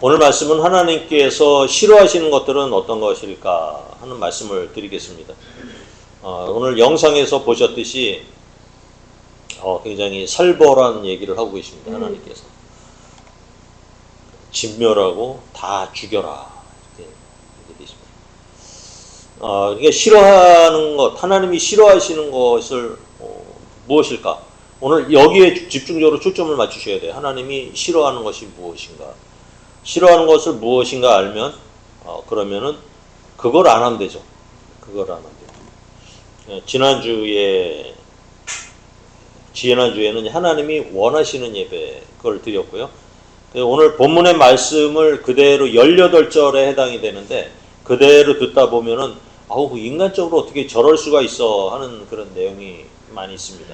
오늘 말씀은 하나님께서 싫어하시는 것들은 어떤 것일까 하는 말씀을 드리겠습니다. 오늘 영상에서 보셨듯이 굉장히 살벌한 얘기를 하고 계십니다. 하나님께서 진멸하고 다 죽여라 이렇게 되어 있습니다. 이게 싫어하는 것, 하나님이 싫어하시는 것을 무엇일까? 오늘 여기에 집중적으로 초점을 맞추셔야 돼요. 하나님이 싫어하는 것이 무엇인가? 싫어하는 것을 무엇인가 알면 그러면은 그걸 안 하면 되죠. 그걸 안 하면 되죠. 지난주에는 하나님이 원하시는 예배 그걸 드렸고요. 오늘 본문의 말씀을 그대로 18절에 해당이 되는데 그대로 듣다 보면은 인간적으로 어떻게 저럴 수가 있어 하는 그런 내용이 많이 있습니다.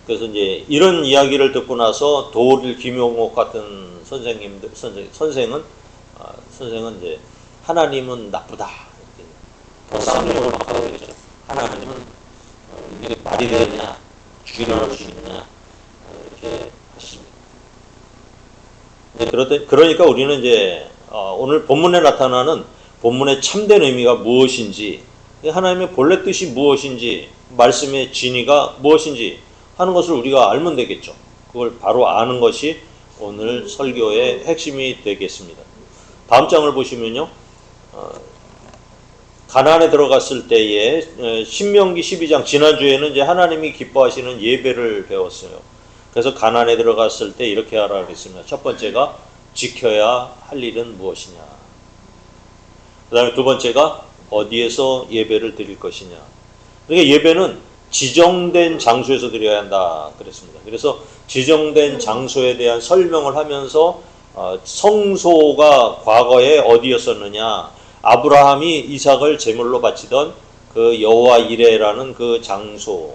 그래서 이제 이런 이야기를 듣고 나서 도일 김용옥 같은 선생은 이제 하나님은 나쁘다. 더 쌍욕을 막 하고 계죠. 하나님은 이게 말이 되느냐, 죽이려할 수 있느냐 이렇게 하십니다. 그러니까 우리는 이제 오늘 본문에 나타나는 본문의 참된 의미가 무엇인지, 하나님의 본래 뜻이 무엇인지, 말씀의 진의가 무엇인지 하는 것을 우리가 알면 되겠죠. 그걸 바로 아는 것이 오늘 설교의 핵심이 되겠습니다. 다음 장을 보시면요. 가나안에 들어갔을 때에 신명기 12장 지난주에는 이제 하나님이 기뻐하시는 예배를 배웠어요. 그래서 가나안에 들어갔을 때 이렇게 하라 그랬습니다. 첫 번째가 지켜야 할 일은 무엇이냐. 그 다음에 두 번째가 어디에서 예배를 드릴 것이냐. 그러니까 예배는 지정된 장소에서 드려야 한다 그랬습니다. 그래서 지정된 장소에 대한 설명을 하면서 성소가 과거에 어디였었느냐, 아브라함이 이삭을 제물로 바치던 그 여호와 이레라는 그 장소,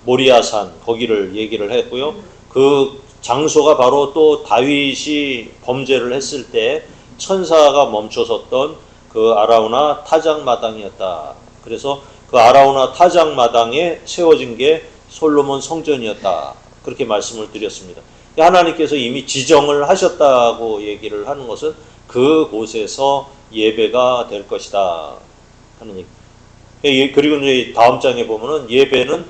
모리아산 거기를 얘기를 했고요. 그 장소가 바로 또 다윗이 범죄를 했을 때 천사가 멈춰섰던 그 아라우나 타작마당이었다. 그래서 그 아라우나 타작마당에 세워진 게 솔로몬 성전이었다. 그렇게 말씀을 드렸습니다. 하나님께서 이미 지정을 하셨다고 얘기를 하는 것은 그곳에서 예배가 될 것이다 하는 얘기. 그리고 이제 다음 장에 보면은 예배는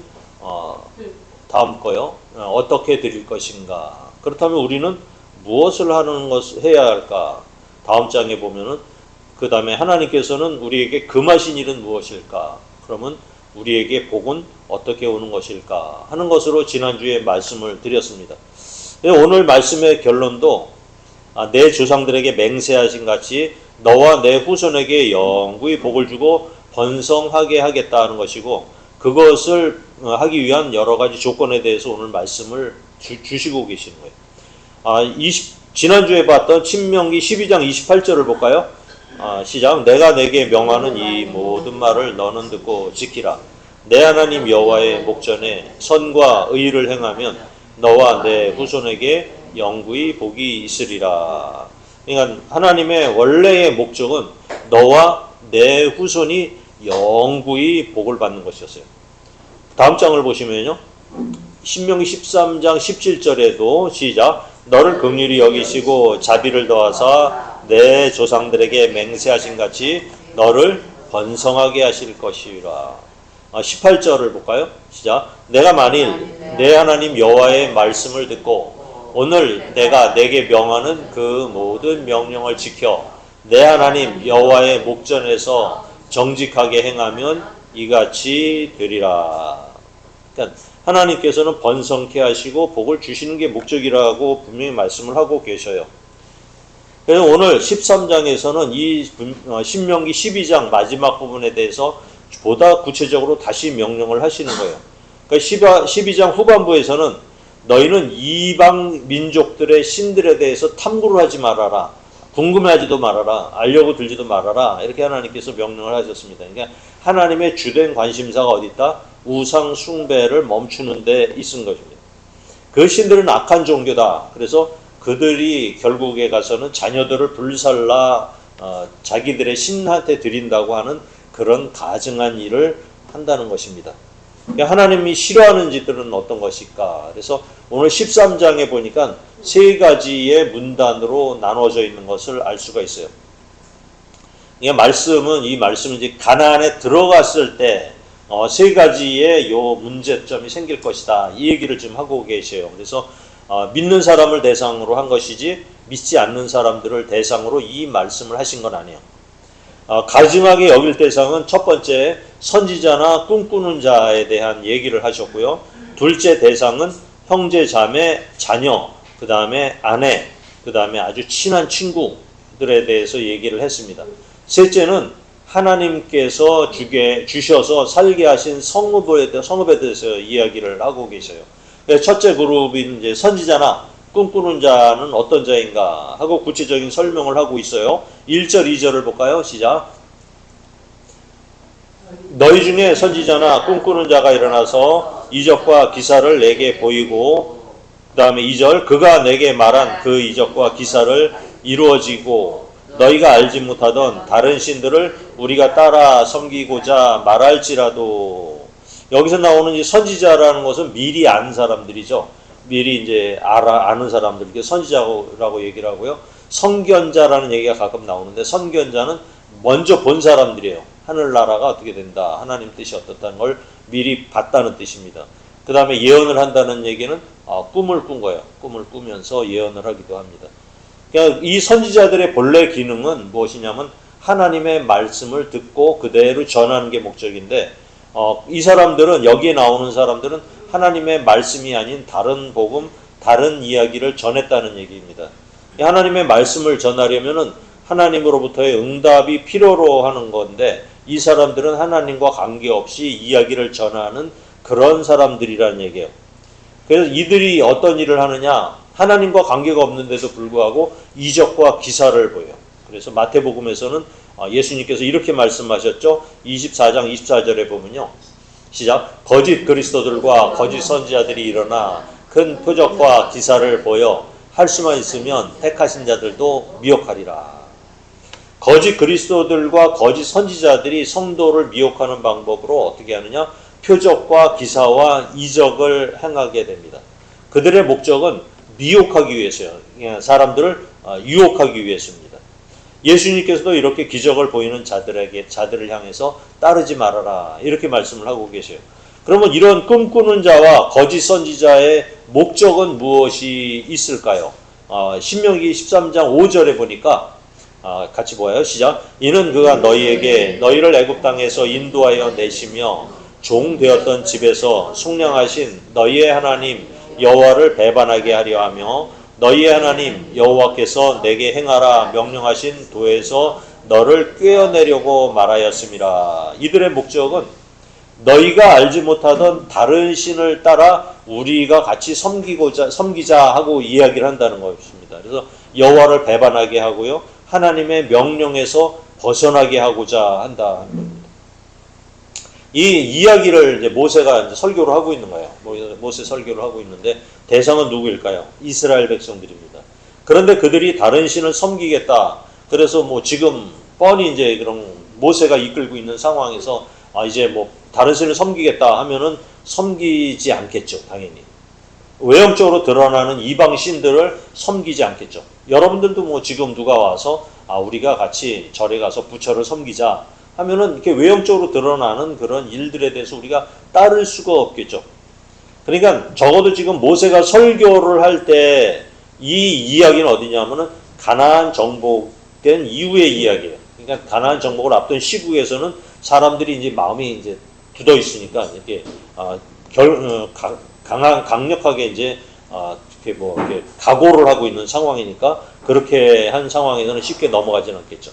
다음 거요. 어떻게 드릴 것인가. 그렇다면 우리는 무엇을 해야 할까? 다음 장에 보면은 그 다음에 하나님께서는 우리에게 금하신 일은 무엇일까? 그러면 우리에게 복은 어떻게 오는 것일까? 하는 것으로 지난주에 말씀을 드렸습니다. 오늘 말씀의 결론도 내 조상들에게 맹세하신 같이 너와 내 후손에게 영구히 복을 주고 번성하게 하겠다 하는 것이고, 그것을 하기 위한 여러 가지 조건에 대해서 오늘 말씀을 주시고 계시는 거예요. 지난주에 봤던 신명기 12장 28절을 볼까요? 시작. 내가 내게 명하는 이 모든 말을 너는 듣고 지키라. 내 하나님 여호와의 목전에 선과 의를 행하면 너와 내 후손에게 영구히 복이 있으리라. 그러니까 하나님의 원래의 목적은 너와 내 후손이 영구히 복을 받는 것이었어요. 다음 장을 보시면요. 신명기 13장 17절에도 시작. 너를 긍휼히 여기시고 자비를 더하사 내 조상들에게 맹세하신 같이 너를 번성하게 하실 것이라. 18절을 볼까요? 시작. 내가 만일 내 하나님 여호와의 말씀을 듣고 오늘 내가 내게 명하는 그 모든 명령을 지켜 내 하나님 여호와의 목전에서 정직하게 행하면 이같이 되리라. 그러니까 하나님께서는 번성케 하시고 복을 주시는 게 목적이라고 분명히 말씀을 하고 계셔요. 그래서 오늘 13장에서는 이 신명기 12장 마지막 부분에 대해서 보다 구체적으로 다시 명령을 하시는 거예요. 그러니까 12장 후반부에서는 너희는 이방 민족들의 신들에 대해서 탐구를 하지 말아라. 궁금해하지도 말아라. 알려고 들지도 말아라. 이렇게 하나님께서 명령을 하셨습니다. 그러니까 하나님의 주된 관심사가 어디 있다? 우상 숭배를 멈추는 데 있은 것입니다. 그 신들은 악한 종교다. 그래서 그들이 결국에 가서는 자녀들을 불살라 자기들의 신한테 드린다고 하는 그런 가증한 일을 한다는 것입니다. 하나님이 싫어하는 짓들은 어떤 것일까? 그래서 오늘 13장에 보니까 세 가지의 문단으로 나눠져 있는 것을 알 수가 있어요. 이 말씀은 이제 가나안에 들어갔을 때 세 가지의 요 문제점이 생길 것이다. 이 얘기를 지금 하고 계셔요. 그래서 믿는 사람을 대상으로 한 것이지 믿지 않는 사람들을 대상으로 이 말씀을 하신 건 아니에요. 가증하게 여길 대상은 첫 번째 선지자나 꿈꾸는 자에 대한 얘기를 하셨고요. 둘째 대상은 형제, 자매, 자녀, 그 다음에 아내, 그 다음에 아주 친한 친구들에 대해서 얘기를 했습니다. 셋째는 하나님께서 주셔서 살게 하신 성읍에 대해서 이야기를 하고 계셔요. 첫째 그룹인 이제 선지자나 꿈꾸는 자는 어떤 자인가 하고 구체적인 설명을 하고 있어요. 1절, 2절을 볼까요? 시작. 너희 중에 선지자나 꿈꾸는 자가 일어나서 이적과 기사를 내게 보이고, 그 다음에 2절, 그가 내게 말한 그 이적과 기사를 이루어지고 너희가 알지 못하던 다른 신들을 우리가 따라 섬기고자 말할지라도. 여기서 나오는 이 선지자라는 것은 미리 아는 사람들이죠. 미리 이제 아는 사람들, 선지자라고 얘기를 하고요. 선견자라는 얘기가 가끔 나오는데, 선견자는 먼저 본 사람들이에요. 하늘나라가 어떻게 된다, 하나님 뜻이 어떻다는 걸 미리 봤다는 뜻입니다. 그 다음에 예언을 한다는 얘기는 꿈을 꾼 거예요. 꿈을 꾸면서 예언을 하기도 합니다. 그러니까 이 선지자들의 본래 기능은 무엇이냐면 하나님의 말씀을 듣고 그대로 전하는 게 목적인데, 이 사람들은, 여기에 나오는 사람들은 하나님의 말씀이 아닌 다른 복음, 다른 이야기를 전했다는 얘기입니다. 하나님의 말씀을 전하려면은 하나님으로부터의 응답이 필요로 하는 건데, 이 사람들은 하나님과 관계없이 이야기를 전하는 그런 사람들이라는 얘기예요. 그래서 이들이 어떤 일을 하느냐, 하나님과 관계가 없는데도 불구하고 이적과 기사를 보여요. 그래서 마태복음에서는 예수님께서 이렇게 말씀하셨죠. 24장 24절에 보면요. 시작. 거짓 그리스도들과 거짓 선지자들이 일어나 큰 표적과 기사를 보여 할 수만 있으면 택하신 자들도 미혹하리라. 거짓 그리스도들과 거짓 선지자들이 성도를 미혹하는 방법으로 어떻게 하느냐? 표적과 기사와 이적을 행하게 됩니다. 그들의 목적은 미혹하기 위해서요. 사람들을 유혹하기 위해서입니다. 예수님께서도 이렇게 기적을 보이는 자들을 향해서 따르지 말아라, 이렇게 말씀을 하고 계세요. 그러면 이런 꿈꾸는 자와 거짓 선지자의 목적은 무엇이 있을까요? 신명기 13장 5절에 보니까 같이 보아요. 시작. 이는 그가 너희에게 너희를 애굽 땅에서 인도하여 내시며 종 되었던 집에서 속량하신 너희의 하나님 여호와를 배반하게 하려 하며 너희의 하나님 여호와께서 내게 행하라 명령하신 도에서 너를 꿰어내려고 말하였음이라. 이들의 목적은 너희가 알지 못하던 다른 신을 따라 우리가 같이 섬기자 하고 이야기를 한다는 것입니다. 그래서 여호와를 배반하게 하고요, 하나님의 명령에서 벗어나게 하고자 한다는 겁니다. 이 이야기를 이제 모세가 이제 설교를 하고 있는 거예요. 모세 설교를 하고 있는데 대상은 누구일까요? 이스라엘 백성들입니다. 그런데 그들이 다른 신을 섬기겠다. 그래서 지금 뻔히 이제 그런 모세가 이끌고 있는 상황에서 이제 다른 신을 섬기겠다 하면은 섬기지 않겠죠, 당연히. 외형적으로 드러나는 이방 신들을 섬기지 않겠죠. 여러분들도 지금 누가 와서 우리가 같이 절에 가서 부처를 섬기자 하면은 이렇게 외형적으로 드러나는 그런 일들에 대해서 우리가 따를 수가 없겠죠. 그러니까 적어도 지금 모세가 설교를 할 때 이 이야기는 어디냐면은 가나안 정복된 이후의 이야기예요. 그러니까 가나안 정복을 앞둔 시국에서는 사람들이 이제 마음이 이제 굳어 있으니까 이렇게 강력하게 이제 이렇게 각오를 하고 있는 상황이니까 그렇게 한 상황에서는 쉽게 넘어가지는 않겠죠.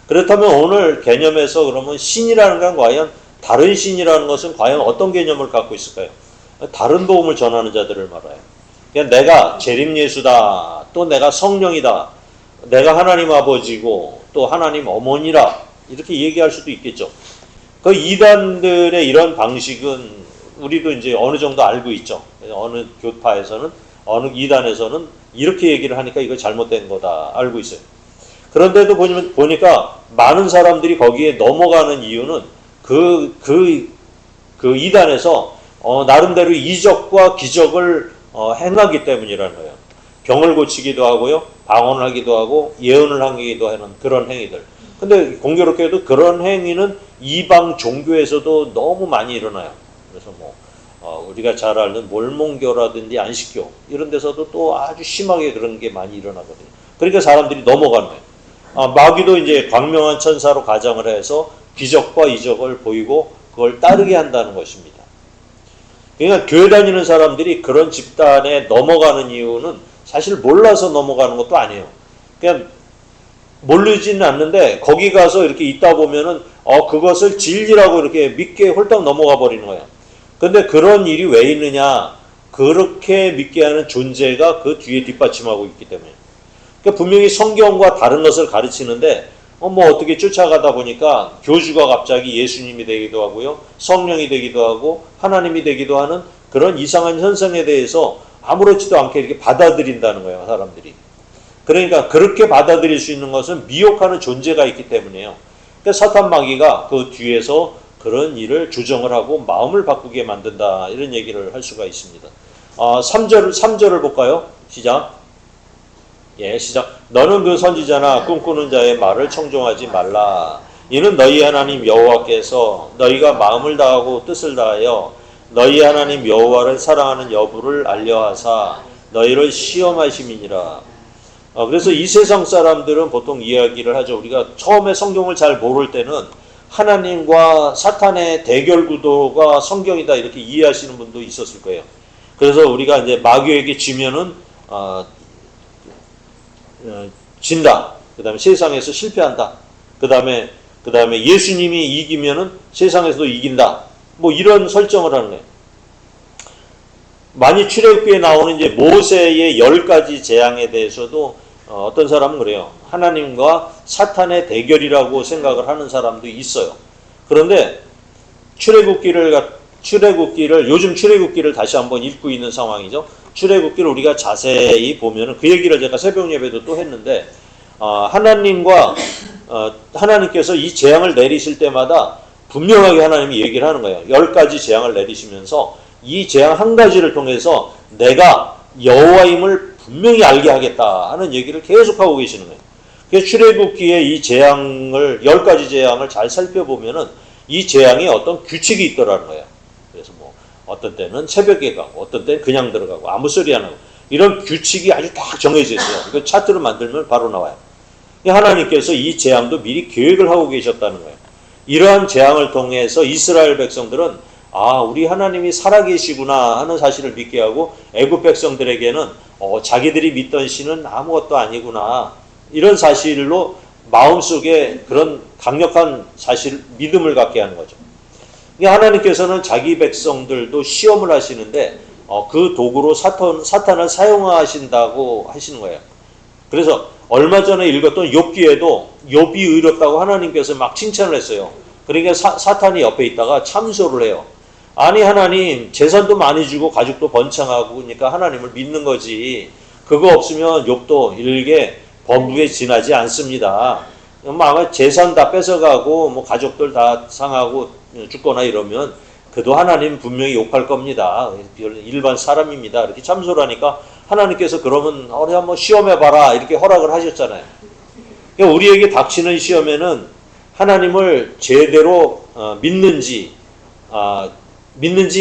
그렇다면 오늘 개념에서 그러면 신이라는 건 과연, 다른 신이라는 것은 과연 어떤 개념을 갖고 있을까요? 다른 복음을 전하는 자들을 말해요. 그냥 내가 재림 예수다, 또 내가 성령이다, 내가 하나님 아버지고 또 하나님 어머니라, 이렇게 얘기할 수도 있겠죠. 그 이단들의 이런 방식은 우리도 이제 어느 정도 알고 있죠. 어느 교파에서는, 어느 이단에서는 이렇게 얘기를 하니까 이거 잘못된 거다 알고 있어요. 그런데도 보니까 많은 사람들이 거기에 넘어가는 이유는 그 그 이단에서 나름대로 이적과 기적을 행하기 때문이라는 거예요. 병을 고치기도 하고요, 방언을 하기도 하고 예언을 하기도 하는 그런 행위들. 근데 공교롭게도 그런 행위는 이방 종교에서도 너무 많이 일어나요. 그래서 우리가 잘 아는 몰몬교라든지 안식교 이런 데서도 또 아주 심하게 그런 게 많이 일어나거든요. 그러니까 사람들이 넘어가는 거예요. 마귀도 이제 광명한 천사로 가정을 해서 기적과 이적을 보이고 그걸 따르게 한다는 것입니다. 그러니까 교회 다니는 사람들이 그런 집단에 넘어가는 이유는 사실 몰라서 넘어가는 것도 아니에요. 그냥 모르지는 않는데 거기 가서 이렇게 있다 보면은 그것을 진리라고 이렇게 믿게 홀딱 넘어가 버리는 거예요. 근데 그런 일이 왜 있느냐? 그렇게 믿게 하는 존재가 그 뒤에 뒷받침하고 있기 때문에. 그러니까 분명히 성경과 다른 것을 가르치는데 어떻게 쫓아가다 보니까 교주가 갑자기 예수님이 되기도 하고요, 성령이 되기도 하고 하나님이 되기도 하는 그런 이상한 현상에 대해서 아무렇지도 않게 이렇게 받아들인다는 거예요, 사람들이. 그러니까 그렇게 받아들일 수 있는 것은 미혹하는 존재가 있기 때문이에요. 그러니까 사탄 마귀가 그 뒤에서 그런 일을 조정을 하고 마음을 바꾸게 만든다, 이런 얘기를 할 수가 있습니다. 3절을 볼까요? 시작. 시작. 너는 그 선지자나 꿈꾸는 자의 말을 청종하지 말라. 이는 너희 하나님 여호와께서 너희가 마음을 다하고 뜻을 다하여 너희 하나님 여호와를 사랑하는 여부를 알려하사 너희를 시험하심이니라. 그래서 이 세상 사람들은 보통 이야기를 하죠. 우리가 처음에 성경을 잘 모를 때는 하나님과 사탄의 대결 구도가 성경이다, 이렇게 이해하시는 분도 있었을 거예요. 그래서 우리가 이제 마귀에게 지면은 진다. 그 다음에 세상에서 실패한다. 그 다음에 예수님이 이기면은 세상에서도 이긴다. 이런 설정을 하는 거예요. 많이 출애굽기에 나오는 이제 모세의 10가지 재앙에 대해서도 어떤 사람은 그래요. 하나님과 사탄의 대결이라고 생각을 하는 사람도 있어요. 그런데 요즘 출애굽기를 다시 한번 읽고 있는 상황이죠. 출애굽기를 우리가 자세히 보면은 그 얘기를 제가 새벽 예배도 또 했는데, 하나님께서 이 재앙을 내리실 때마다 분명하게 하나님이 얘기를 하는 거예요. 10가지 재앙을 내리시면서 이 재앙 한 가지를 통해서 내가 여호와임을 분명히 알게 하겠다 하는 얘기를 계속하고 계시는 거예요. 그래서 출애굽기의 이 재앙을, 10가지 재앙을 잘 살펴보면은 이 재앙에 어떤 규칙이 있더라는 거예요. 그래서 어떤 때는 새벽에 가고 어떤 때는 그냥 들어가고 아무 소리 안 하고, 이런 규칙이 아주 딱 정해져 있어요. 이거 차트를 만들면 바로 나와요. 하나님께서 이 재앙도 미리 계획을 하고 계셨다는 거예요. 이러한 재앙을 통해서 이스라엘 백성들은 우리 하나님이 살아계시구나 하는 사실을 믿게 하고, 애굽 백성들에게는 자기들이 믿던 신은 아무것도 아니구나, 이런 사실로 마음속에 그런 강력한 사실, 믿음을 갖게 하는 거죠. 하나님께서는 자기 백성들도 시험을 하시는데 그 도구로 사탄을 사용하신다고 하시는 거예요. 그래서 얼마 전에 읽었던 욥기에도 욥이 의롭다고 하나님께서 막 칭찬을 했어요. 그러니까 사탄이 옆에 있다가 참소를 해요. 아니 하나님, 재산도 많이 주고 가족도 번창하고, 그러니까 하나님을 믿는 거지. 그거 없으면 욥도 일개 범부에 지나지 않습니다. 아마 재산 다 뺏어가고 가족들 다 상하고 죽거나 이러면 그도 하나님 분명히 욕할 겁니다. 일반 사람입니다. 이렇게 참소를 하니까 하나님께서 그러면 한번 시험해봐라, 이렇게 허락을 하셨잖아요. 그러니까 우리에게 닥치는 시험에는 하나님을 제대로 믿는지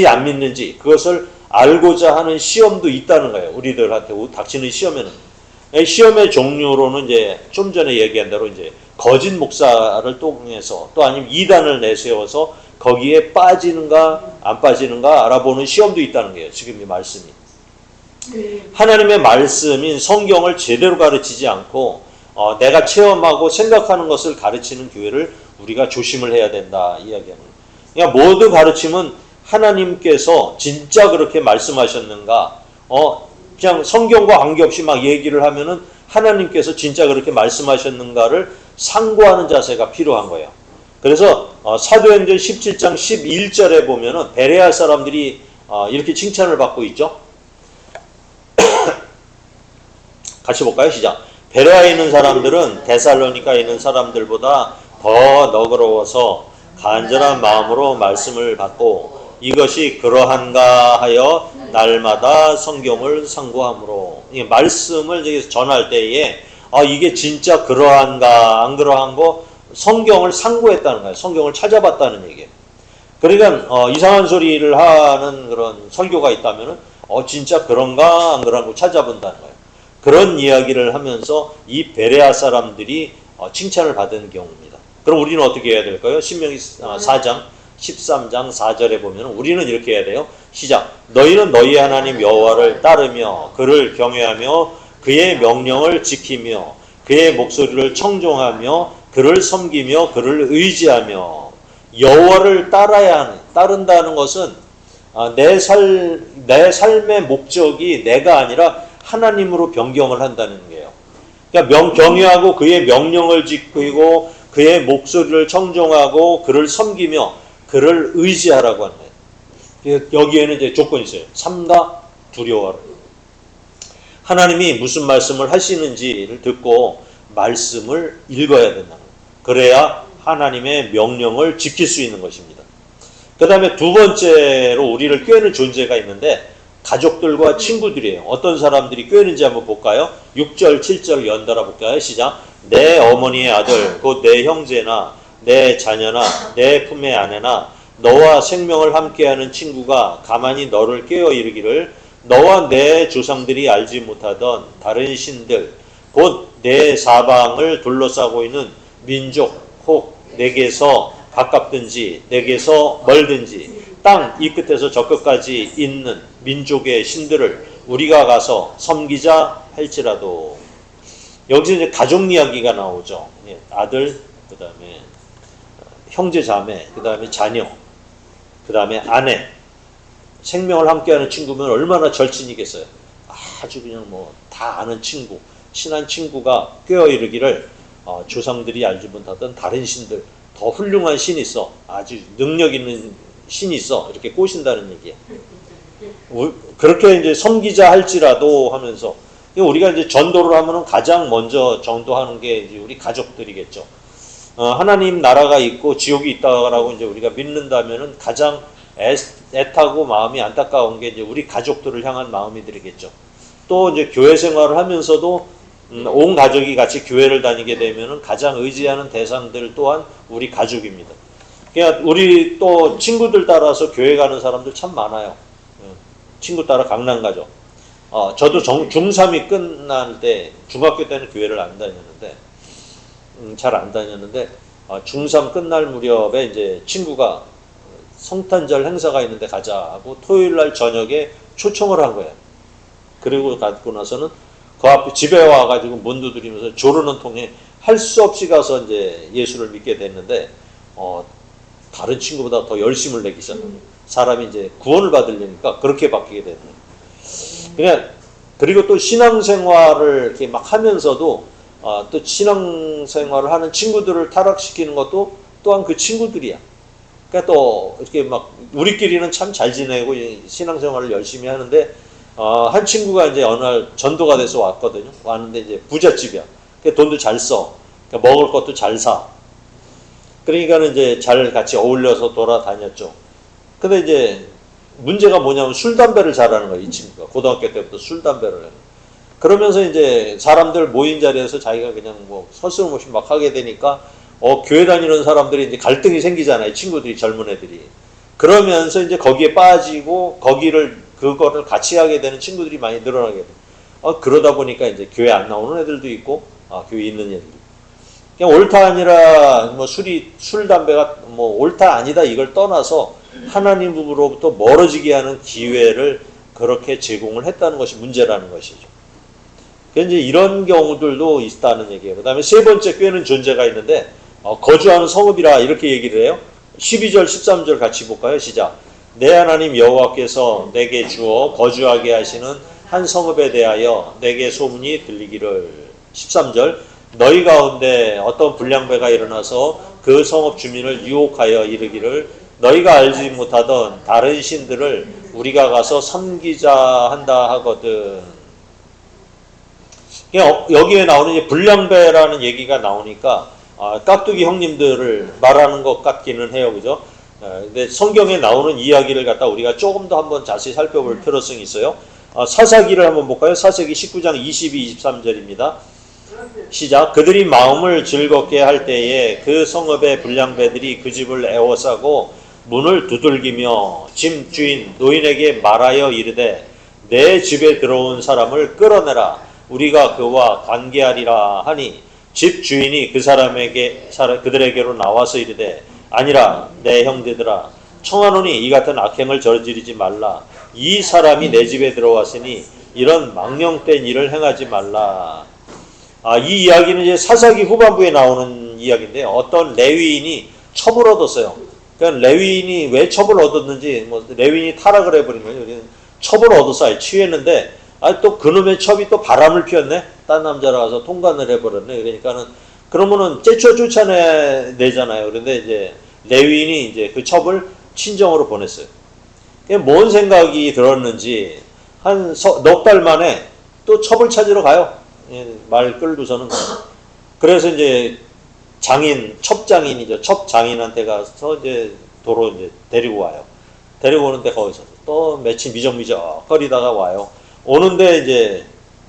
안 믿는지 그것을 알고자 하는 시험도 있다는 거예요. 우리들한테 닥치는 시험에는. 시험의 종류로는 이제 좀 전에 얘기한 대로 이제 거짓 목사를 통해서, 또 아니면 이단을 내세워서 거기에 빠지는가 안 빠지는가 알아보는 시험도 있다는 거예요. 지금 이 말씀이. 하나님의 말씀인 성경을 제대로 가르치지 않고 내가 체험하고 생각하는 것을 가르치는 교회를 우리가 조심을 해야 된다, 이야기하는 거예요. 그러니까 모든 가르침은 하나님께서 진짜 그렇게 말씀하셨는가, 그냥 성경과 관계없이 막 얘기를 하면은 하나님께서 진짜 그렇게 말씀하셨는가를 상고하는 자세가 필요한 거예요. 그래서 사도행전 17장 11절에 보면은 베레아 사람들이 이렇게 칭찬을 받고 있죠. 같이 볼까요? 시작. 베레아에 있는 사람들은 데살로니가에 있는 사람들보다 더 너그러워서 간절한 마음으로 말씀을 받고 이것이 그러한가 하여 날마다 성경을 상고함으로. 이 말씀을 여기서 전할 때에 이게 진짜 그러한가 안 그러한 거 성경을 상고했다는 거예요. 성경을 찾아봤다는 얘기예요. 그러니까 이상한 소리를 하는 그런 설교가 있다면은 진짜 그런가 안 그런가 거 찾아본다는 거예요. 그런 이야기를 하면서 이 베레아 사람들이 칭찬을 받은 경우입니다. 그럼 우리는 어떻게 해야 될까요? 신명기 4장 13장 4절에 보면 우리는 이렇게 해야 돼요. 시작. 너희는 너희 하나님 여호와를 따르며 그를 경외하며 그의 명령을 지키며 그의 목소리를 청종하며 그를 섬기며 그를 의지하며. 여호와를 따른다는 것은 내 삶의 목적이 내가 아니라 하나님으로 변경을 한다는 거예요. 그러니까 경외하고 그의 명령을 지키고 그의 목소리를 청종하고 그를 섬기며 그를 의지하라고 하는 거예요. 여기에는 이제 조건이 있어요. 삼가 두려워하라. 하나님이 무슨 말씀을 하시는지를 듣고 말씀을 읽어야 된다는 거예요. 그래야 하나님의 명령을 지킬 수 있는 것입니다. 그 다음에 두 번째로 우리를 꾀는 존재가 있는데 가족들과 친구들이에요. 어떤 사람들이 꾀는지 한번 볼까요? 6절 7절 연달아 볼까요? 시작. 내 어머니의 아들 곧 내 형제나 내 자녀나 내 품의 아내나 너와 생명을 함께하는 친구가 가만히 너를 깨어 이르기를 너와 내 조상들이 알지 못하던 다른 신들 곧 내 사방을 둘러싸고 있는 민족 혹 내게서 가깝든지 내게서 멀든지 땅 이 끝에서 저 끝까지 있는 민족의 신들을 우리가 가서 섬기자 할지라도. 여기서 이제 가족 이야기가 나오죠. 아들, 그 다음에 형제 자매, 그 다음에 자녀, 그 다음에 아내. 생명을 함께하는 친구면 얼마나 절친이겠어요. 아주 그냥 다 아는 친구, 친한 친구가 꿰어 이르기를 조상들이 알지 못하던 다른 신들, 더 훌륭한 신이 있어, 아주 능력 있는 신이 있어, 이렇게 꼬신다는 얘기예요. 그렇게 이제 섬기자 할지라도 하면서, 우리가 이제 전도를 하면은 가장 먼저 전도하는 게 이제 우리 가족들이겠죠. 하나님 나라가 있고 지옥이 있다라고 이제 우리가 믿는다면은 가장 애타고 마음이 안타까운 게 이제 우리 가족들을 향한 마음이 들겠죠. 또 이제 교회 생활을 하면서도 온 가족이 같이 교회를 다니게 되면은 가장 의지하는 대상들 또한 우리 가족입니다. 그러니까 우리 또 친구들 따라서 교회 가는 사람들 참 많아요. 친구 따라 강남 가죠. 저도 중3이 끝날 때, 중학교 때는 교회를 안 다녔는데, 잘 안 다녔는데, 중3 끝날 무렵에 이제 친구가 성탄절 행사가 있는데 가자 하고 토요일 날 저녁에 초청을 한 거예요. 그리고 가고 나서는 그 앞에 집에 와가지고 문 두드리면서 조르는 통에 할 수 없이 가서 이제 예수를 믿게 됐는데, 다른 친구보다 더 열심을 내기 시작합니다. 사람이 이제 구원을 받으려니까 그렇게 바뀌게 되는 거예요. 그냥 그리고 또 신앙생활을 이렇게 막 하면서도 또 신앙생활을 하는 친구들을 타락시키는 것도 또한 그 친구들이야. 그러니까 또 이렇게 막 우리끼리는 참 잘 지내고 신앙생활을 열심히 하는데 한 친구가 이제 어느 날 전도가 돼서 왔거든요. 왔는데 이제 부잣집이야. 그러니까 돈도 잘 써. 그러니까 먹을 것도 잘 사. 그러니까는 이제 잘 같이 어울려서 돌아다녔죠. 근데 이제 문제가 뭐냐면 술, 담배를 잘하는 거예요, 이 친구가. 고등학교 때부터 술, 담배를 해요. 그러면서 이제 사람들 모인 자리에서 자기가 그냥 서슴없이 막 하게 되니까, 교회 다니는 사람들이 이제 갈등이 생기잖아요, 친구들이, 젊은 애들이. 그러면서 이제 거기에 빠지고, 그거를 같이 하게 되는 친구들이 많이 늘어나게 돼요. 그러다 보니까 이제 교회 안 나오는 애들도 있고, 교회 있는 애들도 있고. 그냥 옳다 아니라, 술, 담배가 옳다 아니다 이걸 떠나서 하나님으로부터 멀어지게 하는 기회를 그렇게 제공을 했다는 것이 문제라는 것이죠. 이제 이런 경우들도 있다는 얘기예요. 그 다음에 세 번째 꾀는 존재가 있는데, 거주하는 성읍이라 이렇게 얘기를 해요. 12절, 13절 같이 볼까요? 시작. 내 하나님 여호와께서 내게 주어 거주하게 하시는 한 성읍에 대하여 내게 소문이 들리기를. 13절. 너희 가운데 어떤 불량배가 일어나서 그 성읍 주민을 유혹하여 이르기를 너희가 알지 못하던 다른 신들을 우리가 가서 섬기자 한다 하거든. 여기에 나오는 이제 불량배라는 얘기가 나오니까 깍두기 형님들을 말하는 것 같기는 해요, 그죠? 근데 성경에 나오는 이야기를 갖다 우리가 조금 더 한번 자세히 살펴볼 필요성이 있어요. 사사기를 한번 볼까요? 사사기 19장 22, 23절입니다. 시작. 그들이 마음을 즐겁게 할 때에 그 성읍의 불량배들이 그 집을 에워싸고 문을 두들기며 집주인 노인에게 말하여 이르되 내 집에 들어온 사람을 끌어내라. 우리가 그와 관계하리라 하니 집주인이 그 사람에게 그들에게로 나와서 이르되 아니라 내 형제들아 청하노니 이 같은 악행을 저지르지 말라. 이 사람이 내 집에 들어왔으니 이런 망령된 일을 행하지 말라. 이 이야기는 이제 사사기 후반부에 나오는 이야기인데 어떤 레위인이 첩을 얻었어요. 그러니까 레위인이 왜 첩을 얻었는지 레위인이 타락을 해버린 거예요. 첩을 얻어서 취했는데 또 그놈의 첩이 또 바람을 피웠네. 딴 남자라 가서 통관을 해버렸네. 그러니까는 그러면은 쫓아내잖아요. 그런데 이제 레위인이 이제 그 첩을 친정으로 보냈어요. 뭔 생각이 들었는지 한 넉 달 만에 또 첩을 찾으러 가요. 말 끌고서는. 그래서 이제 첩장인이죠. 첩장인한테 가서 이제 도로 이제 데리고 와요. 데리고 오는데 거기서 또 며칠 미적미적 거리다가 와요. 오는데 이제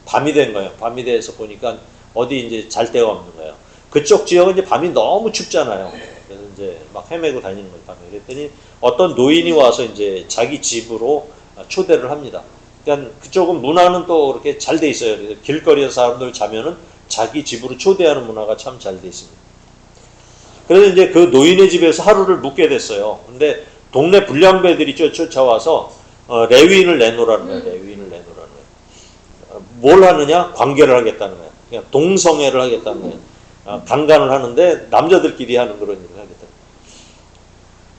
밤이 된 거예요. 밤이 돼서 보니까 어디 이제 잘 데가 없는 거예요. 그쪽 지역은 이제 밤이 너무 춥잖아요. 그래서 이제 막 헤매고 다니는 거예요. 밤에. 그랬더니 어떤 노인이 와서 이제 자기 집으로 초대를 합니다. 그러니까 그쪽은 문화는 또 그렇게 잘 돼 있어요. 그래서 길거리에서 사람들 자면은 자기 집으로 초대하는 문화가 참 잘 돼 있습니다. 그래서 이제 그 노인의 집에서 하루를 묵게 됐어요. 근데 동네 불량배들이 쫓아와서 레위인을 내놓으라는 거예요. 레위인을 내놓으라는 거예요. 뭘 하느냐? 관계를 하겠다는 거예요. 그냥 동성애를 하겠다는 거예요. 강간을 하는데 남자들끼리 하는 그런 일을 하겠다.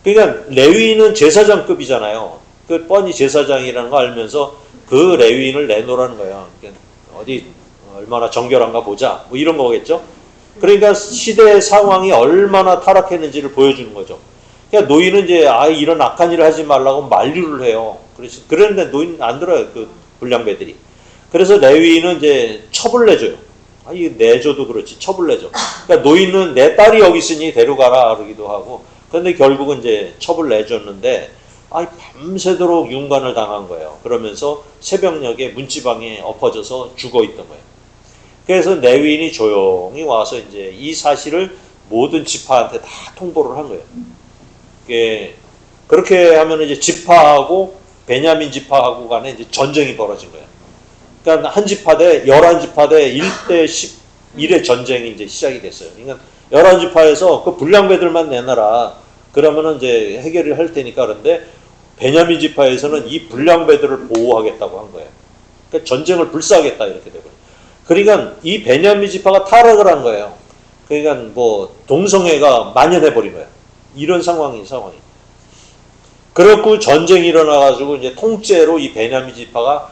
그러니까 레위인은 제사장급이잖아요. 그 뻔히 제사장이라는 거 알면서 그 레위인을 내놓으라는 거예요. 그러니까 어디 얼마나 정결한가 보자. 뭐 이런 거겠죠. 그러니까 시대의 상황이 얼마나 타락했는지를 보여주는 거죠. 그러니까 노인은 이제 이런 악한 일을 하지 말라고 만류를 해요. 그런데 노인 안 들어요. 그 불량배들이. 그래서 레위인은 이제 첩을 내줘요. 이 내줘도 그렇지 첩을 내줘. 그러니까 노인은 내 딸이 여기 있으니 데려가라 그러기도 하고. 그런데 결국은 이제 첩을 내줬는데 밤새도록 윤관을 당한 거예요. 그러면서 새벽녘에 문지방에 엎어져서 죽어 있던 거예요. 그래서 레위인이 조용히 와서 이제 이 사실을 모든 지파한테 다 통보를 한 거예요. 그렇게 하면 이제 지파하고 베냐민 지파하고 간에 이제 전쟁이 벌어진 거예요. 그러니까 한 지파 대 11지파 대 1대 11의 전쟁이 이제 시작이 됐어요. 그러니까 11지파에서 그 불량배들만 내놔라. 그러면은 이제 해결을 할 테니까. 그런데 베냐민 지파에서는 이 불량배들을 보호하겠다고 한 거예요. 그러니까 전쟁을 불사하겠다 이렇게 되고. 그러니까 이 베냐민 지파가 타락을 한 거예요. 그러니까 뭐 동성애가 만연해 버린 거예요. 이런 상황이. 그렇고 전쟁이 일어나가지고 이제 통째로 이 베냐민 지파가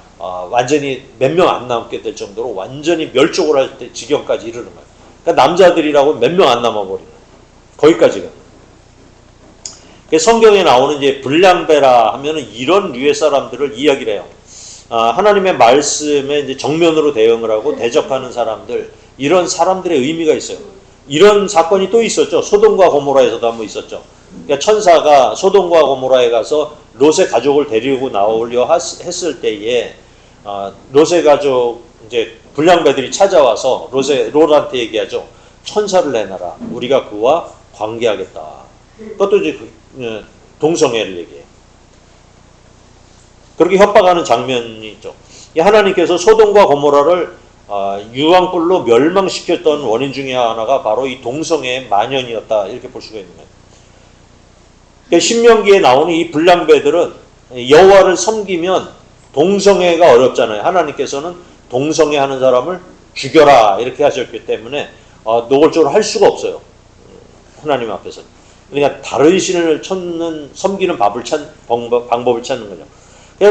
완전히 몇 명 안 남게 될 정도로 완전히 멸종을 할 때 지경까지 이르는 거예요. 그러니까 남자들이라고 몇 명 안 남아버리는 거예요. 거기까지가. 성경에 나오는 이제 불량배라 하면은 이런 류의 사람들을 이야기를 해요. 하나님의 말씀에 이제 정면으로 대응을 하고 대적하는 사람들, 이런 사람들의 의미가 있어요. 이런 사건이 또 있었죠. 소돔과 고모라에서도 한번 있었죠. 그러니까 천사가 소돔과 고모라에 가서 롯의 가족을 데리고 나오려 했을 때에 롯의 가족 이제 불량배들이 찾아와서 롯한테 얘기하죠. 천사를 내놔라. 우리가 그와 관계하겠다. 그것도 이제 동성애를 얘기해요. 그렇게 협박하는 장면이 있죠. 하나님께서 소돔과 고모라를 유황불로 멸망시켰던 원인 중에 하나가 바로 이 동성애의 만연이었다. 이렇게 볼 수가 있는 거예요. 그러니까 신명기에 나오는 이 불량배들은 여호와를 섬기면 동성애가 어렵잖아요. 하나님께서는 동성애하는 사람을 죽여라 이렇게 하셨기 때문에 노골적으로 할 수가 없어요. 하나님 앞에서. 그러니까 다른 신을 섬기는 방법을 찾는 거죠.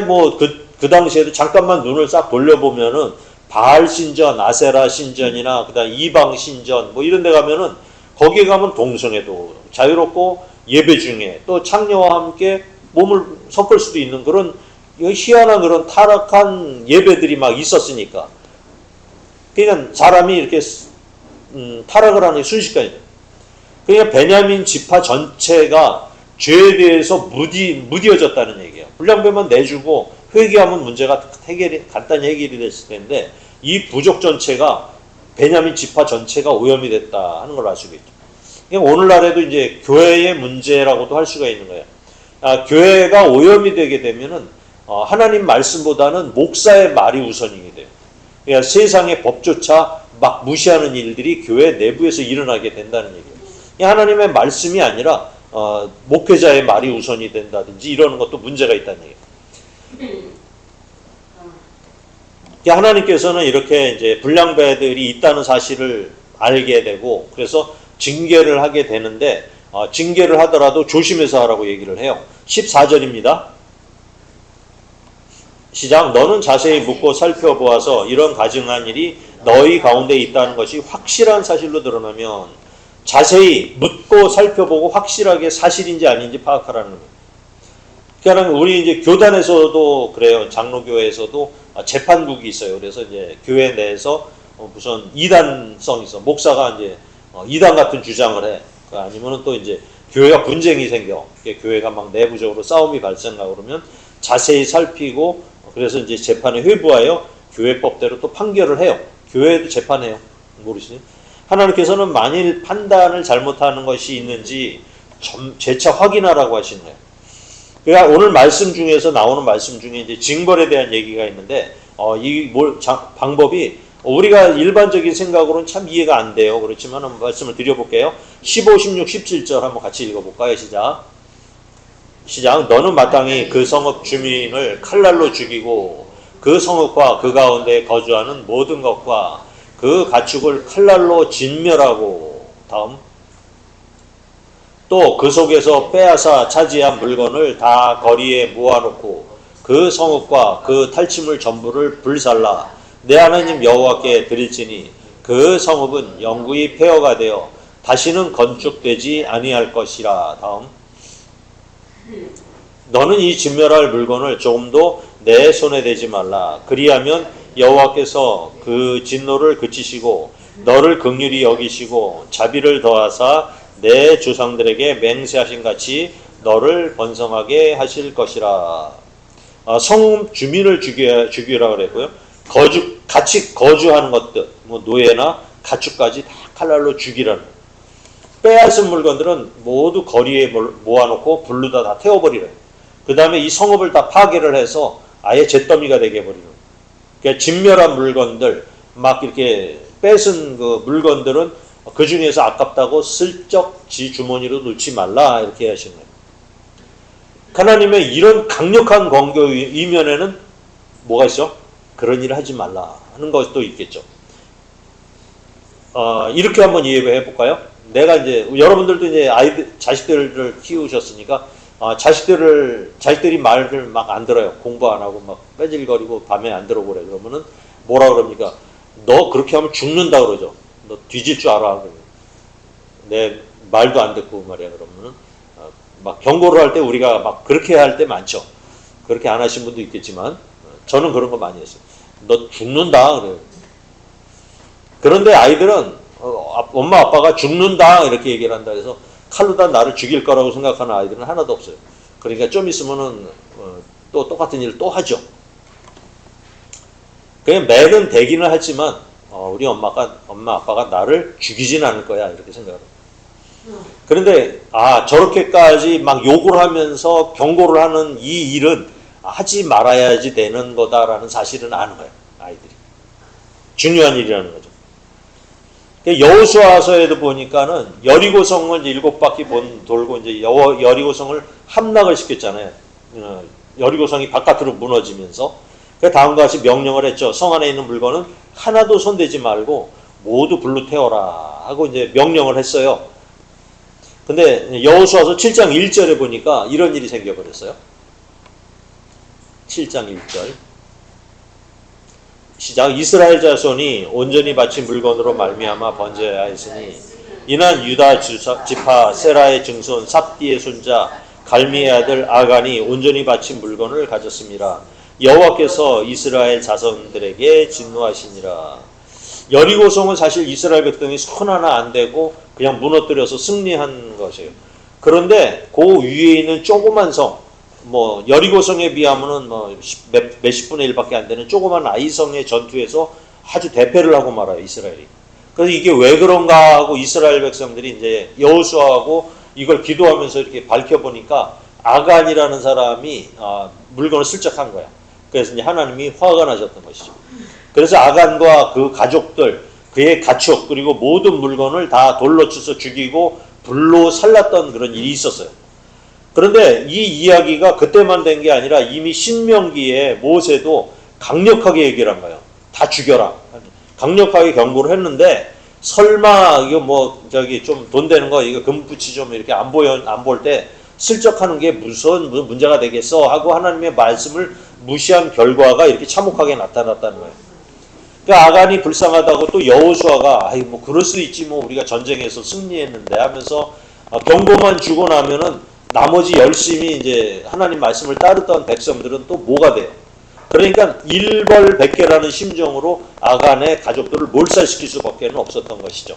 뭐 그 당시에도 잠깐만 눈을 싹 돌려보면은 바알 신전, 아세라 신전이나 그다음 이방 신전 뭐 이런 데 가면은 거기에 가면 동성애도 자유롭고 예배 중에 또 창녀와 함께 몸을 섞을 수도 있는 그런 희한한 그런 타락한 예배들이 막 있었으니까. 그러니까 사람이 이렇게 타락을 하는 게 순식간이에요. 그러니까 베냐민 지파 전체가 죄에 대해서 무디어졌다는 얘기예요. 불량배만 내주고 회개하면 문제가 간단히 해결이 됐을 텐데 이 부족 전체가 베냐민 지파 전체가 오염이 됐다 하는 걸 알 수가 있죠. 오늘날에도 이제 교회의 문제라고도 할 수가 있는 거예요. 교회가 오염이 되게 되면은 하나님 말씀보다는 목사의 말이 우선이게 돼요. 그러니까 세상의 법조차 막 무시하는 일들이 교회 내부에서 일어나게 된다는 얘기예요. 하나님의 말씀이 아니라 목회자의 말이 우선이 된다든지 이러는 것도 문제가 있다는 얘기예요. 하나님께서는 이렇게 이제 불량배들이 있다는 사실을 알게 되고 그래서 징계를 하게 되는데 징계를 하더라도 조심해서 하라고 얘기를 해요. 14절입니다. 시작. 너는 자세히 묻고 살펴보아서 이런 가증한 일이 너희 가운데 있다는 것이 확실한 사실로 드러나면 자세히 묻고 살펴보고 확실하게 사실인지 아닌지 파악하라는 거예요. 그러니까 우리 이제 교단에서도 그래요. 장로교회에서도 재판국이 있어요. 그래서 이제 교회 내에서 무슨 이단성이 있어. 목사가 이제 이단 같은 주장을 해. 아니면은 또 이제 교회가 분쟁이 생겨. 교회가 막 내부적으로 싸움이 발생하고 그러면 자세히 살피고 그래서 이제 재판에 회부하여 교회법대로 또 판결을 해요. 교회도 재판해요. 모르시죠? 하나님께서는 만일 판단을 잘못하는 것이 있는지 재차 확인하라고 하시는 거예요. 그러니까 오늘 말씀 중에서 나오는 말씀 중에 이제 징벌에 대한 얘기가 있는데 방법이 우리가 일반적인 생각으로는 참 이해가 안 돼요. 그렇지만 한번 말씀을 드려볼게요. 15, 16, 17절 한번 같이 읽어볼까요? 시작. 너는 마땅히 그 성읍 주민을 칼날로 죽이고 그 성읍과 그 가운데 거주하는 모든 것과 그 가축을 칼날로 진멸하고 다음 또 그 속에서 빼앗아 차지한 물건을 다 거리에 모아놓고 그 성읍과 그 탈취물 전부를 불살라 내 하나님 여호와께 드릴지니 그 성읍은 영구히 폐허가 되어 다시는 건축되지 아니할 것이라. 다음 너는 이 진멸할 물건을 조금도 내 손에 대지 말라. 그리하면 여호와께서 그 진노를 그치시고 너를 긍휼히 여기시고 자비를 더하사 내 조상들에게 맹세하신 같이 너를 번성하게 하실 것이라. 성읍 주민을 죽이라 그랬고요. 같이 거주하는 것들, 뭐 노예나 가축까지 다 칼날로 죽이라는. 빼앗은 물건들은 모두 거리에 모아놓고 불로다 다 태워버리래. 그 다음에 이 성읍을 다 파괴를 해서 아예 잿더미가 되게 해버리는. 그러니까 진멸한 물건들, 막 이렇게 뺏은 그 물건들은 그 중에서 아깝다고 슬쩍 지 주머니로 넣지 말라 이렇게 하시는 거예요. 하나님의 이런 강력한 권고 이면에는 뭐가 있어? 그런 일을 하지 말라 하는 것도 있겠죠. 이렇게 한번 이해해 볼까요? 내가 이제 여러분들도 이제 자식들을 키우셨으니까 자식들이 말을 막 안 들어요. 공부 안 하고 막 빼질거리고 밤에 안 들어오래. 그러면은 뭐라 그럽니까? 너 그렇게 하면 죽는다 그러죠. 너 뒤질 줄 알아. 내 말도 안 듣고 말이야. 그러면은 막 경고를 할 때 우리가 막 그렇게 할 때 많죠. 그렇게 안 하신 분도 있겠지만 저는 그런 거 많이 했어요. 너 죽는다 그래요. 그런데 아이들은 엄마 아빠가 죽는다 이렇게 얘기를 한다 해서 칼로 다 나를 죽일 거라고 생각하는 아이들은 하나도 없어요. 그러니까 좀 있으면은 또 똑같은 일을 또 하죠. 그냥 매는 되기는 하지만 우리 엄마 아빠가 나를 죽이진 않을 거야 이렇게 생각을 해요. 그런데 저렇게까지 막 욕을 하면서 경고를 하는 이 일은 하지 말아야지 되는 거다라는 사실은 아는 거예요. 아이들이. 중요한 일이라는 거죠. 여호수아서에도 보니까는 여리고성을 7바퀴 돌고 이제 여리고성을 함락을 시켰잖아요. 여리고성이 바깥으로 무너지면서 다음과 같이 명령을 했죠. 성 안에 있는 물건은 하나도 손대지 말고 모두 불로 태워라 하고 이제 명령을 했어요. 근데 여호수아서 7장 1절에 보니까 이런 일이 생겨버렸어요. 7장 1절 시작. 이스라엘 자손이 온전히 바친 물건으로 말미암아 번제해야 했으니 이는 유다 지파 세라의 증손 삽디의 손자 갈미의 아들 아간이 온전히 바친 물건을 가졌습니다. 여호와께서 이스라엘 자손들에게 진노하시니라. 여리고성은 사실 이스라엘 백성이 손 하나 안 대고 그냥 무너뜨려서 승리한 것이에요. 그런데 그 위에 있는 조그만 성, 뭐 여리고성에 비하면은 뭐 몇십 분의 1밖에 안 되는 조그만 아이성의 전투에서 아주 대패를 하고 말아요, 이스라엘이. 그래서 이게 왜 그런가 하고 이스라엘 백성들이 이제 여호수아하고 이걸 기도하면서 이렇게 밝혀보니까 아간이라는 사람이 물건을 슬쩍한 거야. 그래서 이제 하나님이 화가 나셨던 것이죠. 그래서 아간과 그 가족들, 그의 가축, 그리고 모든 물건을 다 돌로 쳐서 죽이고 불로 살랐던 그런 일이 있었어요. 그런데 이 이야기가 그때만 된 게 아니라 이미 신명기에 모세도 강력하게 얘기를 한 거예요. 다 죽여라. 강력하게 경고를 했는데 설마 이거 뭐 저기 좀 돈 되는 거 이거 금붙이 좀 이렇게 안 볼 때 슬쩍 하는 게 무슨 문제가 되겠어 하고 하나님의 말씀을 무시한 결과가 이렇게 참혹하게 나타났다는 거예요. 그러니까 아간이 불쌍하다고 또 여호수아가 아이 뭐 그럴 수 있지 뭐 우리가 전쟁에서 승리했는데 하면서 경고만 주고 나면은 나머지 열심히 이제 하나님 말씀을 따르던 백성들은 또 뭐가 돼요? 그러니까 일벌백계라는 심정으로 아간의 가족들을 몰살시킬 수밖에 없었던 것이죠.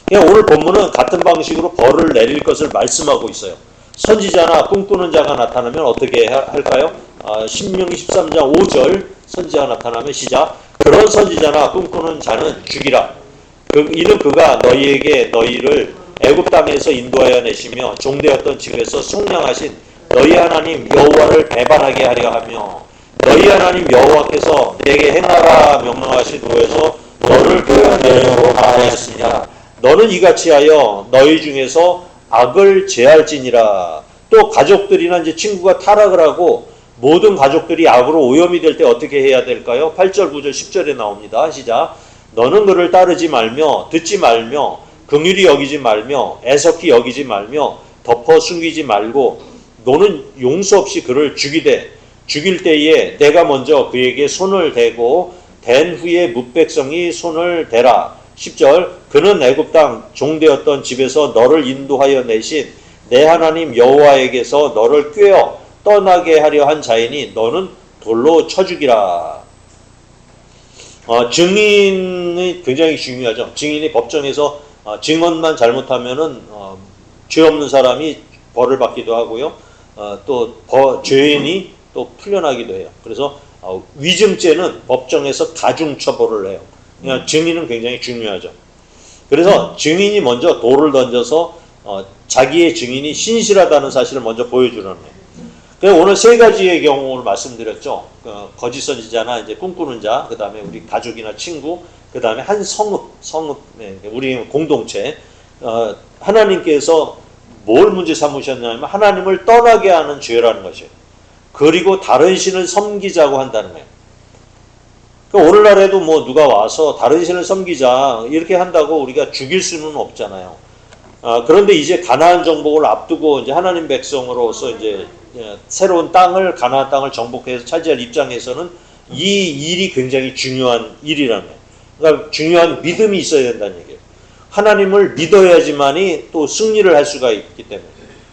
그러니까 오늘 본문은 같은 방식으로 벌을 내릴 것을 말씀하고 있어요. 선지자나 꿈꾸는 자가 나타나면 어떻게 할까요? 신명기 13장 5절 선지자가 나타나면 시작. 그런 선지자나 꿈꾸는 자는 죽이라. 이는 그가 너희에게 너희를 애굽 땅에서 인도하여 내시며 종되었던 집에서 속량하신 너희 하나님 여호와를 배반하게 하려 하며 너희 하나님 여호와께서 내게 행하라 명령하신 후에서 너를 끌어내려고 하였으니라. 너는 이같이 하여 너희 중에서 악을 제할지니라. 또 가족들이나 이제 친구가 타락을 하고 모든 가족들이 악으로 오염이 될 때 어떻게 해야 될까요? 8절, 9절, 10절에 나옵니다. 시작. 너는 그를 따르지 말며 듣지 말며 긍휼히 여기지 말며 애석히 여기지 말며 덮어 숨기지 말고 너는 용서 없이 그를 죽일 때에 내가 먼저 그에게 손을 대고 댄 후에 뭇백성이 손을 대라. 10절 그는 애굽 땅 종되었던 집에서 너를 인도하여 내신 내 하나님 여호와에게서 너를 꾀어 떠나게 하려 한 자이니 너는 돌로 쳐 죽이라. 증인이 굉장히 중요하죠. 증인이 법정에서 증언만 잘못하면은 죄 없는 사람이 벌을 받기도 하고요. 또 죄인이 또 풀려나기도 해요. 그래서 위증죄는 법정에서 가중 처벌을 해요. 그러니까 증인은 굉장히 중요하죠. 그래서 증인이 먼저 돌을 던져서 자기의 증인이 신실하다는 사실을 먼저 보여주는 거예요. 그래서 오늘 세 가지의 경우를 말씀드렸죠. 거짓 선지자나 이제 꿈꾸는 자, 그 다음에 우리 가족이나 친구, 그 다음에 한 성읍, 우리 공동체. 하나님께서 뭘 문제 삼으셨냐면 하나님을 떠나게 하는 죄라는 것이에요. 그리고 다른 신을 섬기자고 한다는 거예요. 그러니까 오늘날에도 뭐 누가 와서 다른 신을 섬기자 이렇게 한다고 우리가 죽일 수는 없잖아요. 그런데 이제 가나안 정복을 앞두고 이제 하나님 백성으로서 이제 새로운 땅을 가나안 땅을 정복해서 차지할 입장에서는 이 일이 굉장히 중요한 일이라는 거예요. 그러니까 중요한 믿음이 있어야 된다는 얘기예요. 하나님을 믿어야지만이 또 승리를 할 수가 있기 때문에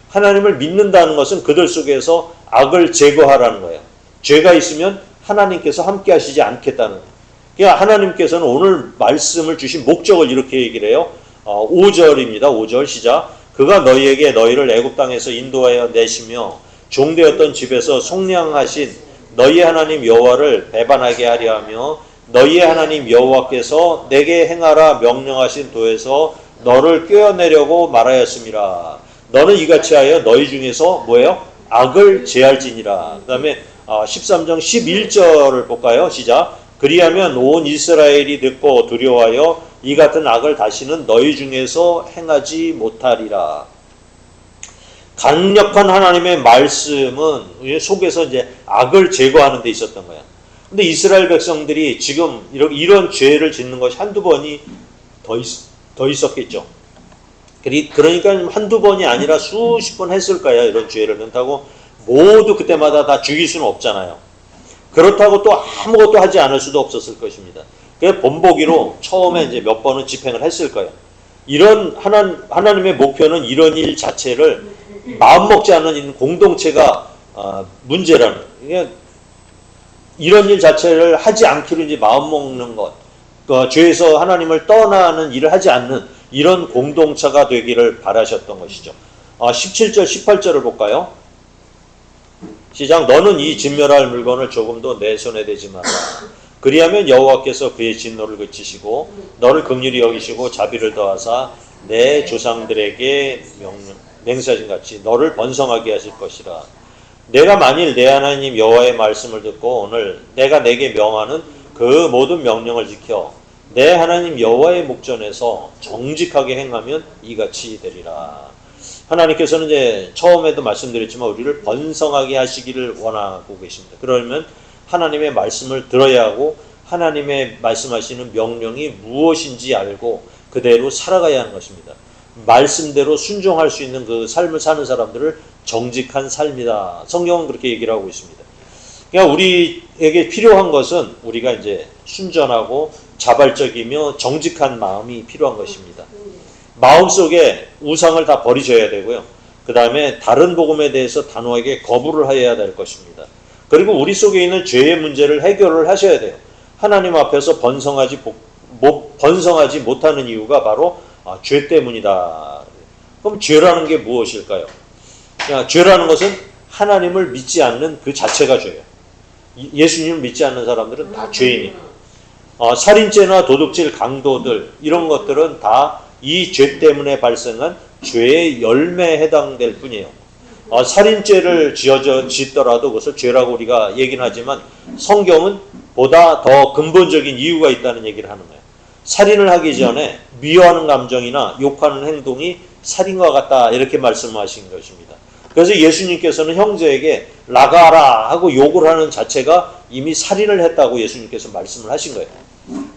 하나님을 믿는다는 것은 그들 속에서 악을 제거하라는 거예요. 죄가 있으면 하나님께서 함께 하시지 않겠다는 거예요. 그러니까 하나님께서는 오늘 말씀을 주신 목적을 이렇게 얘기를 해요. 5절입니다. 5절 시작. 그가 너희에게 너희를 애굽 땅에서 인도하여 내시며 종되었던 집에서 속량하신 너희 하나님 여호와를 배반하게 하려 하며 너희의 하나님 여호와께서 내게 행하라 명령하신 도에서 너를 꿰어내려고 말하였음이라. 너는 이같이 하여 너희 중에서 뭐예요? 악을 제할지니라. 그 다음에 13장 11절을 볼까요? 시작. 그리하면 온 이스라엘이 듣고 두려워하여 이 같은 악을 다시는 너희 중에서 행하지 못하리라. 강력한 하나님의 말씀은 속에서 이제 악을 제거하는 데 있었던 거야. 근데 이스라엘 백성들이 지금 이런 죄를 짓는 것이 한두 번이 더 있었겠죠. 그러니까 한두 번이 아니라 수십 번 했을 거야, 이런 죄를. 그렇다고 모두 그때마다 다 죽일 수는 없잖아요. 그렇다고 또 아무것도 하지 않을 수도 없었을 것입니다. 그래서 본보기로 처음에 이제 몇 번은 집행을 했을 거예요. 이런 하나님의 목표는 이런 일 자체를 마음먹지 않는 공동체가 문제라는 거예요. 그러니까 이런 일 자체를 하지 않기로 이제 마음먹는 것, 죄에서 하나님을 떠나는 일을 하지 않는 이런 공동체가 되기를 바라셨던 것이죠. 17절, 18절을 볼까요? 시작. 너는 이 진멸할 물건을 조금도 내 손에 대지 마라. 그리하면 여호와께서 그의 진노를 그치시고 너를 긍휼히 여기시고 자비를 더하사 내 조상들에게 맹세하신 같이 너를 번성하게 하실 것이라. 내가 만일 내 하나님 여호와의 말씀을 듣고 오늘 내가 내게 명하는 그 모든 명령을 지켜 내 하나님 여호와의 목전에서 정직하게 행하면 이같이 되리라. 하나님께서는 이제 처음에도 말씀드렸지만 우리를 번성하게 하시기를 원하고 계십니다. 그러면 하나님의 말씀을 들어야 하고 하나님의 말씀하시는 명령이 무엇인지 알고 그대로 살아가야 하는 것입니다. 말씀대로 순종할 수 있는 그 삶을 사는 사람들을 정직한 삶이다. 성경은 그렇게 얘기를 하고 있습니다. 그러니까 우리에게 필요한 것은 우리가 이제 순전하고 자발적이며 정직한 마음이 필요한 것입니다. 마음속에 우상을 다 버리셔야 되고요. 그 다음에 다른 복음에 대해서 단호하게 거부를 해야 될 것입니다. 그리고 우리 속에 있는 죄의 문제를 해결을 하셔야 돼요. 하나님 앞에서 번성하지 못하는 이유가 바로 죄 때문이다. 그럼 죄라는 게 무엇일까요? 죄라는 것은 하나님을 믿지 않는 그 자체가 죄예요. 예수님을 믿지 않는 사람들은 다 죄인이에요. 살인죄나 도둑질, 강도들 이런 것들은 다 이 죄 때문에 발생한 죄의 열매에 해당될 뿐이에요. 살인죄를 짓더라도 그것을 죄라고 우리가 얘기는 하지만 성경은 보다 더 근본적인 이유가 있다는 얘기를 하는 거예요. 살인을 하기 전에 미워하는 감정이나 욕하는 행동이 살인과 같다 이렇게 말씀하신 것입니다. 그래서 예수님께서는 형제에게 나가라 하고 욕을 하는 자체가 이미 살인을 했다고 예수님께서 말씀을 하신 거예요.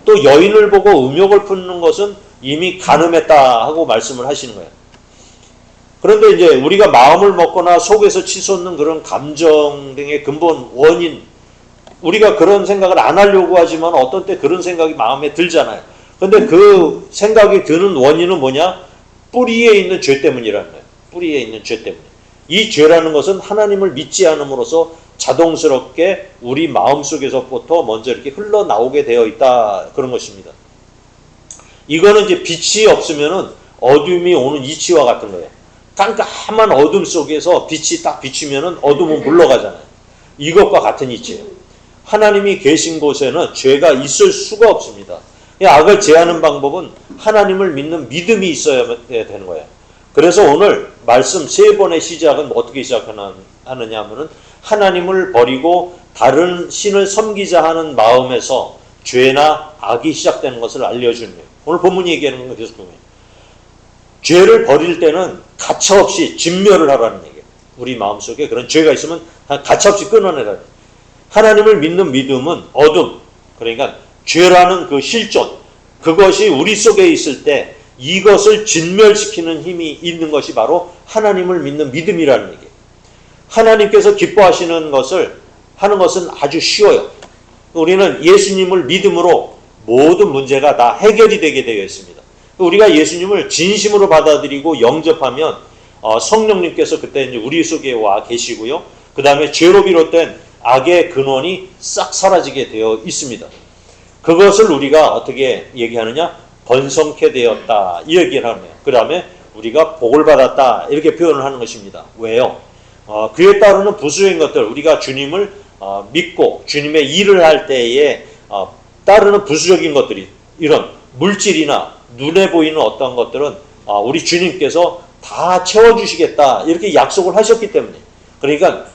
또 여인을 보고 음욕을 품는 것은 이미 간음했다 하고 말씀을 하시는 거예요. 그런데 이제 우리가 마음을 먹거나 속에서 치솟는 그런 감정 등의 근본 원인, 우리가 그런 생각을 안 하려고 하지만 어떤 때 그런 생각이 마음에 들잖아요. 근데 그 생각이 드는 원인은 뭐냐? 뿌리에 있는 죄 때문이라는 거예요. 뿌리에 있는 죄 때문에. 이 죄라는 것은 하나님을 믿지 않음으로써 자동스럽게 우리 마음속에서부터 먼저 이렇게 흘러나오게 되어 있다. 그런 것입니다. 이거는 이제 빛이 없으면은 어둠이 오는 이치와 같은 거예요. 깜깜한 어둠 속에서 빛이 딱 비추면은 어둠은 물러가잖아요. 이것과 같은 이치예요. 하나님이 계신 곳에는 죄가 있을 수가 없습니다. 악을 제하는 방법은 하나님을 믿는 믿음이 있어야 되는 거예요. 그래서 오늘 말씀 3번의 시작은 어떻게 시작하느냐 하면은 하나님을 버리고 다른 신을 섬기자 하는 마음에서 죄나 악이 시작되는 것을 알려주는 거예요. 오늘 본문이 얘기하는 건 계속 보면 죄를 버릴 때는 가차없이 진멸을 하라는 얘기예요. 우리 마음속에 그런 죄가 있으면 가차없이 끊어내라는. 하나님을 믿는 믿음은 어둠, 그러니까 죄라는 그 실존, 그것이 우리 속에 있을 때 이것을 진멸시키는 힘이 있는 것이 바로 하나님을 믿는 믿음이라는 얘기예요. 하나님께서 기뻐하시는 것을 하는 것은 아주 쉬워요. 우리는 예수님을 믿음으로 모든 문제가 다 해결이 되게 되어 있습니다. 우리가 예수님을 진심으로 받아들이고 영접하면 성령님께서 그때 이제 우리 속에 와 계시고요. 그 다음에 죄로 비롯된 악의 근원이 싹 사라지게 되어 있습니다. 그것을 우리가 어떻게 얘기하느냐? 번성케 되었다. 이 얘기를 하는 거예요. 그 다음에 우리가 복을 받았다. 이렇게 표현을 하는 것입니다. 왜요? 그에 따르는 부수적인 것들, 우리가 주님을 믿고 주님의 일을 할 때에 따르는 부수적인 것들이 이런 물질이나 눈에 보이는 어떤 것들은 우리 주님께서 다 채워주시겠다 이렇게 약속을 하셨기 때문에, 그러니까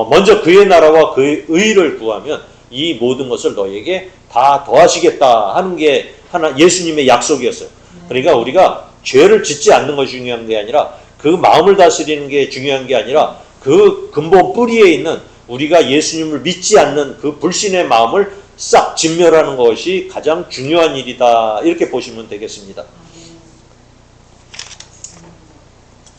먼저 그의 나라와 그의 의를 구하면 이 모든 것을 너에게 다 더하시겠다 하는 게 하나 예수님의 약속이었어요. 그러니까 우리가 죄를 짓지 않는 것이 중요한 게 아니라 그 마음을 다스리는 게 중요한 게 아니라 그 근본 뿌리에 있는 우리가 예수님을 믿지 않는 그 불신의 마음을 싹 진멸하는 것이 가장 중요한 일이다. 이렇게 보시면 되겠습니다.